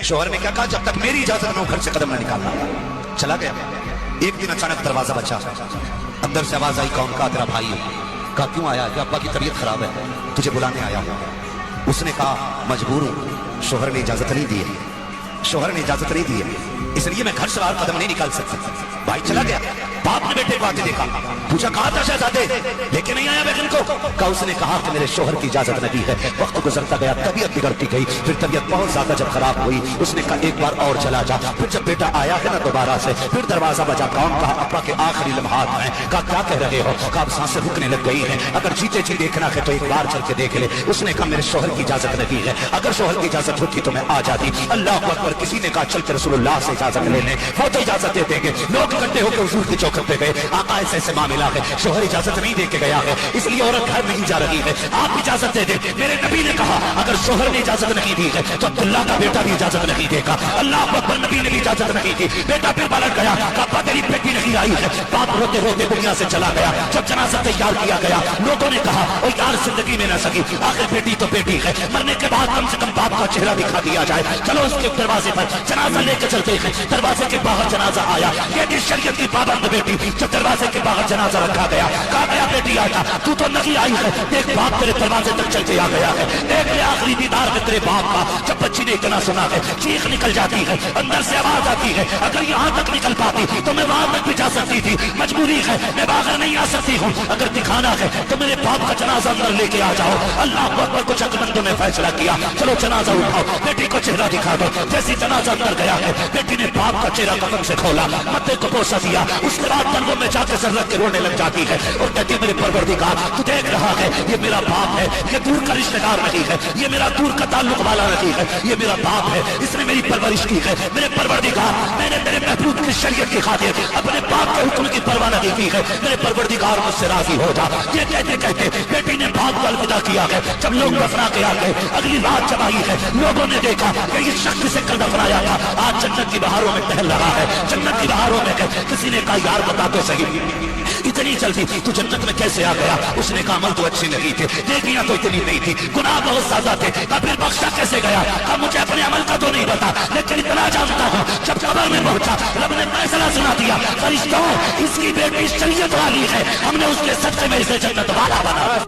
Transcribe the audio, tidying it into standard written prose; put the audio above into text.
शोहर ने क्या कहा, जब तक मेरी इजाजत न हो घर से कदम न निकालना। चला गया। एक दिन अचानक दरवाजा बचा, अंदर से आवाज आई, कौन? कहा तेरा भाई है। कहा क्यों आया? कि अब्बा की तबीयत खराब है, तुझे बुलाने आया हूं। उसने कहा मजबूर हूं, शोहर ने इजाजत नहीं दी है, शोहर ने इजाजत नहीं दी है, इसलिए मैं घर से बाहर कदम नहीं निकाल सकता। भाई चला गया। बाप ने बेटे को आते देखा, पूछा कहा था शहजादे, लेके नहीं आया बहन को? कहा उसने कहा कि मेरे शोहर की इजाजत नहीं है। वक्त गुजरता गया, तबीयत बिगड़ती गई, फिर तबीयत बहुत ज्यादा जब खराब हुई, उसने कहा एक बार और चला जा। फिर जब बेटा आया है ना दोबारा से, फिर दरवाजा बजा, कौन? कहा अब्बा के आखिरी लम्हात हैं। कहा क्या कह रहे हो? कहा अब सांसें रुकने लग गई हैं, अगर जीते जी देखना है तो एक बार चल के देख ले। उसने कहा मेरे शोहर की इजाजत नहीं है, अगर शोहर की इजाजत होती तो मैं आ जाती। अल्लाह अकबर। किसी ने कहा चल के रसूलुल्लाह से इजाजत लेने, वो तो इजाजत दे देंगे। लोग इकट्ठे होकर हुजूर की चौखट पे गए, आका ऐसे ऐसे मामला है, शोहर इजाजत नहीं दे के गया है, इसलिए औरत घर नहीं जा रही है, आप इजाजत दे दे। मेरे नबी ने कहा अगर शोहर ने इजाजत नहीं दी है तो अब्दुल्लाह का बेटा भी इजाजत नहीं देगा। अल्लाह अकबर। नबी ने भी इजाजत नहीं दी। बेटा फिर पलट गया, कहा तेरी बेटी नहीं आई है। बाप रोते रोते दुनिया से चला गया। जब जनाजा तैयार किया गया, लोगों ने कहा ओ यार जिंदगी में न सकी, आखिर बेटी तो बेटी है, मरने के बाद कम से कम बाप का चेहरा दिखा दिया जाए। चलो उसके दरवाजे पर जनाजा लेकर चलते हैं। दरवाजे के बाहर जनाजा आया, ये शरीयत की पाबंद बेटी। जब दरवाजे के बाहर जनाजा रखा गया, कहा गया बेटी आजा, तू तो नहीं आई है, देख बाप तेरे दरवाजे तक चल के आ गया है, देख ले आखिरी दीदार है तेरे बाप का। जब बच्ची ने इतना सुना है, चीख निकल जाती है, अंदर से आवाज आती है, अगर यहाँ तक निकल पाती तो मैं वहां तक भी जा सकती थी, मजबूरी है मैं बाहर नहीं आ सकती हूँ, अगर दिखाना है तो मेरे बाप का जनाजा अंदर लेके आ जाओ। अल्लाह अकबर। कुछ अकलमंदों ने फैसला किया, चलो जनाजा उठाओ, बेटी को चेहरा दिखा दो। जैसे जनाजा अंदर गया है, बेटी ने बाप का चेहरा कफन से खोला, मत्थे को पोसा दिया, उसके बाद तलवों में जाके सर रख के रोने लग जाती है और कहती है मेरे परवरदिगार तू देख रहा है, ये मेरा बाप है, ये दूर का रिश्तेदार नहीं है, ये मेरा दूर का ताल्लुक वाला नहीं है, ये मेरा बाप है, इसने मेरी परवरिश की है। मेरे परवरदिगार, मैंने तेरे महबूब की शरीयत की खातिर अपने बाप के हुक्म की परवाह नहीं की है, मेरे परवरदिगार मुझसे राजी हो जा। ये कहते कहते बेटी ने बाप को अलविदा किया है। जब लोग दफना के आ गए, अगली रात जब आई है, लोगों ने देखा कि ये शख्स से कल दफनाया था आज जन्नत की बहारों में टहल रहा है, जन्नत की बहारों में। किसी ने कहा यार बता तो सही, इतनी जल्दी तू जन्नत में कैसे आ गया? उसने कहा अमल तो अच्छे नहीं थे, नेकियां तो इतनी नहीं थी, गुनाह बहुत ज्यादा थे। कहा फिर बख्शा कैसे गया? कहा मुझे अपने अमल का तो नहीं पता, लेकिन इतना जानता हूँ जब कब्र में पहुंचा रब ने फैसला सुना दिया, फरिश्तों इसकी बेटी शरीयत वाली है, हमने उसके सच्चे में इसे जन्नत वाला बना।